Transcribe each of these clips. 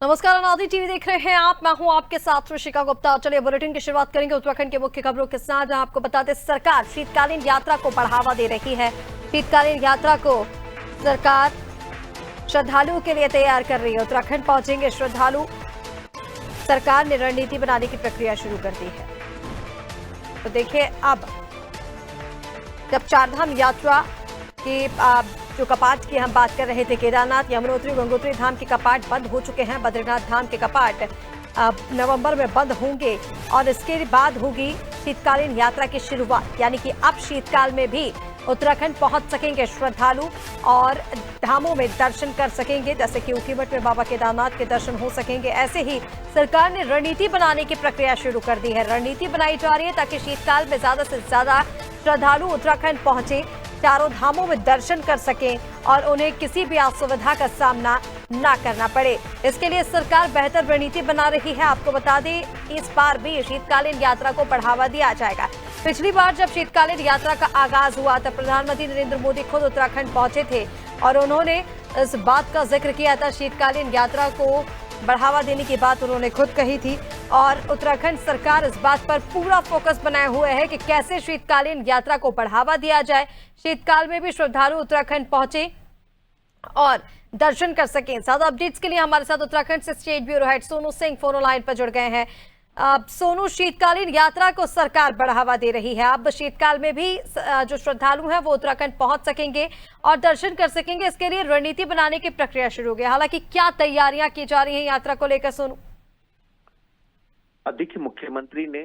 नमस्कार, अनादि टीवी देख रहे हैं आप। मैं हूं आपके साथ ऋषिका गुप्ता। चलिए बुलेटिन की शुरुआत करेंगे उत्तराखंड के मुख्य खबरों के साथ, जहां आपको बताते सरकार शीतकालीन यात्रा को बढ़ावा दे रही है। शीतकालीन यात्रा को सरकार श्रद्धालुओं के लिए तैयार कर रही है। उत्तराखंड पहुंचेंगे श्रद्धालु। सरकार ने रणनीति बनाने की प्रक्रिया शुरू कर दी है। तो देखिए, अब जब चारधाम यात्रा की जो कपाट की हम बात कर रहे थे, केदारनाथ, यमुनोत्री, गंगोत्री धाम के कपाट बंद हो चुके हैं। बद्रीनाथ धाम के कपाट नवंबर में बंद होंगे और इसके बाद होगी शीतकालीन यात्रा की शुरुआत। यानी कि अब शीतकाल में भी उत्तराखंड पहुंच सकेंगे श्रद्धालु और धामों में दर्शन कर सकेंगे, जैसे कि ऊखीमठ में बाबा केदारनाथ के दर्शन हो सकेंगे। ऐसे ही सरकार ने रणनीति बनाने की प्रक्रिया शुरू कर दी है। रणनीति बनाई जा रही है ताकि शीतकाल में ज्यादा से ज्यादा श्रद्धालु उत्तराखंड पहुंचे, चारों धामों में दर्शन कर सकें और उन्हें किसी भी असुविधा का सामना ना करना पड़े। इसके लिए सरकार बेहतर रणनीति बना रही है। आपको बता दें, इस बार भी शीतकालीन यात्रा को बढ़ावा दिया जाएगा। पिछली बार जब शीतकालीन यात्रा का आगाज हुआ तब प्रधानमंत्री नरेंद्र मोदी खुद उत्तराखंड पहुंचे थे और उन्होंने इस बात का जिक्र किया था। शीतकालीन यात्रा को बढ़ावा देने की बात उन्होंने खुद कही थी और उत्तराखंड सरकार इस बात पर पूरा फोकस बनाए हुए है कि कैसे शीतकालीन यात्रा को बढ़ावा दिया जाए, शीतकाल में भी श्रद्धालु उत्तराखंड पहुंचे और दर्शन कर सकें। ज्यादा अपडेट्स के लिए हमारे साथ उत्तराखंड से state bureau head Sonu Singh phone line पर जुड़ गए हैं। सोनू, शीतकालीन यात्रा को सरकार बढ़ावा दे रही है। अब शीतकाल में भी जो श्रद्धालु हैं वो उत्तराखंड पहुंच सकेंगे और दर्शन कर सकेंगे। इसके लिए रणनीति बनाने की प्रक्रिया शुरू हो गई। हालांकि क्या तैयारियां की जा रही हैं यात्रा को लेकर, सोनू? देखिए, मुख्यमंत्री ने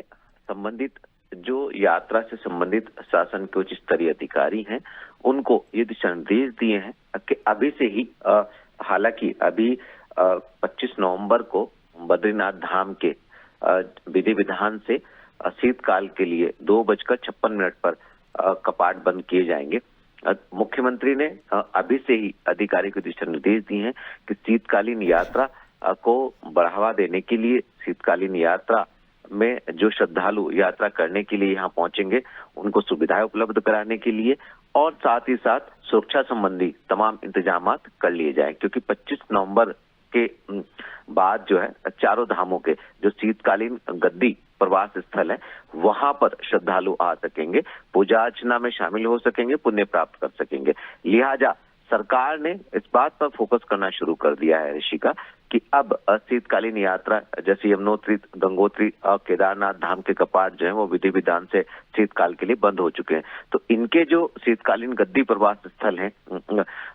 संबंधित जो यात्रा से संबंधित शासन के उच्च स्तरीय अधिकारी हैं उनको ये दिशा निर्देश दिए हैं कि अभी से ही हालांकि अभी 25 नवंबर को बद्रीनाथ धाम के विधि विधान से शीतकाल के लिए 2:56 पर कपाट बंद किए जाएंगे। मुख्यमंत्री ने अभी से ही अधिकारी को दिशा निर्देश दिए हैं कि शीतकालीन यात्रा को बढ़ावा देने के लिए, शीतकालीन यात्रा में जो श्रद्धालु यात्रा करने के लिए यहाँ पहुंचेंगे उनको सुविधाएं उपलब्ध कराने के लिए और साथ ही साथ सुरक्षा संबंधी तमाम इंतजाम कर लिए जाएं, क्योंकि 25 नवंबर के बाद जो है चारों धामों के जो शीतकालीन गद्दी प्रवास स्थल है वहां पर श्रद्धालु आ सकेंगे, पूजा अर्चना में शामिल हो सकेंगे, पुण्य प्राप्त कर सकेंगे। लिहाजा सरकार ने इस बात पर फोकस करना शुरू कर दिया है ऋषिका कि अब शीतकालीन यात्रा जैसे यमुनोत्री, गंगोत्री और केदारनाथ धाम के कपाट जो है वो विधि विधान से शीतकाल के लिए बंद हो चुके हैं। तो इनके जो शीतकालीन गद्दी प्रवास स्थल हैं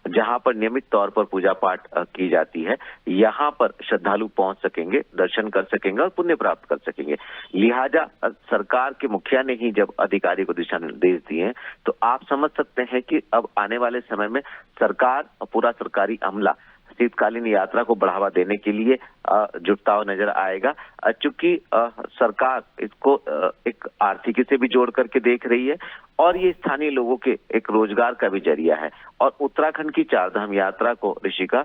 जहां पर नियमित तौर पर पूजा पाठ की जाती है, यहाँ पर श्रद्धालु पहुंच सकेंगे, दर्शन कर सकेंगे और पुण्य प्राप्त कर सकेंगे। लिहाजा सरकार के मुखिया ने ही जब अधिकारी को दिशा निर्देश दिए हैं तो आप समझ सकते हैं कि अब आने वाले समय में सरकार, पूरा सरकारी अमला शीतकालीन यात्रा को बढ़ावा देने के लिए जुटता हुआ नजर आएगा, चूंकि सरकार इसको एक आर्थिकी से भी जोड़ करके देख रही है और ये स्थानीय लोगों के एक रोजगार का भी जरिया है। और उत्तराखंड की चारधाम यात्रा को ऋषिका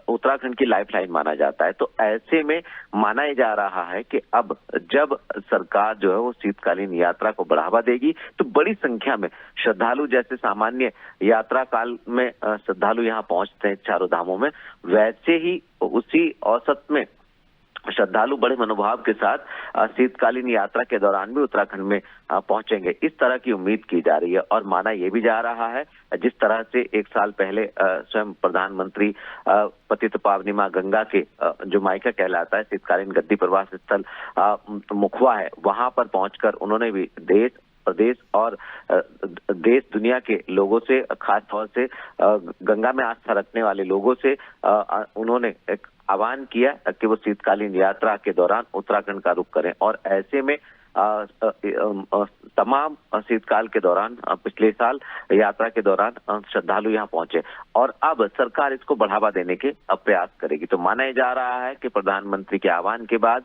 उत्तराखंड की लाइफलाइन माना जाता है। तो ऐसे में माना जा रहा है कि अब जब सरकार जो है वो शीतकालीन यात्रा को बढ़ावा देगी तो बड़ी संख्या में श्रद्धालु, जैसे सामान्य यात्रा काल में श्रद्धालु यहाँ पहुंचते हैं चारों धामों में, वैसे ही उसी औसत में श्रद्धालु बड़े मनोभाव के साथ शीतकालीन यात्रा के दौरान भी उत्तराखंड में पहुंचेंगे, इस तरह की उम्मीद की जा रही है। और माना यह भी जा रहा है, जिस तरह से एक साल पहले स्वयं प्रधानमंत्री पतित पावनी मां गंगा के जो मायका कहलाता है शीतकालीन गद्दी प्रवास स्थल मुखवा है, वहां पर पहुंचकर उन्होंने भी देश, प्रदेश और देश दुनिया के लोगों से, खास तौर से गंगा में आस्था रखने वाले लोगों से उन्होंने एक आह्वान किया कि वो शीतकालीन यात्रा के दौरान उत्तराखंड का रुख करें। और ऐसे में तमाम शीतकाल के दौरान पिछले साल यात्रा के दौरान श्रद्धालु यहाँ पहुंचे और अब सरकार इसको बढ़ावा देने के प्रयास करेगी। तो माना जा रहा है कि प्रधानमंत्री के आह्वान के बाद,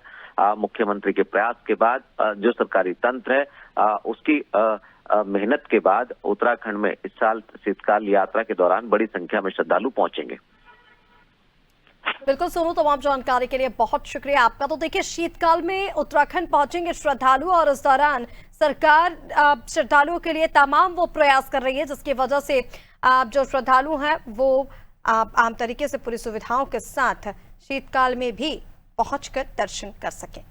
मुख्यमंत्री के प्रयास के बाद, जो सरकारी तंत्र है उसकी मेहनत के बाद उत्तराखंड में इस साल शीतकाल यात्रा के दौरान बड़ी संख्या में श्रद्धालु पहुंचेंगे। बिल्कुल सोनू, तमाम जानकारी के लिए बहुत शुक्रिया आपका। तो देखिए, शीतकाल में उत्तराखंड पहुंचेंगे श्रद्धालु और इस दौरान सरकार श्रद्धालुओं के लिए तमाम वो प्रयास कर रही है जिसकी वजह से जो श्रद्धालु हैं वो आम तरीके से पूरी सुविधाओं के साथ शीतकाल में भी पहुंचकर दर्शन कर सकें।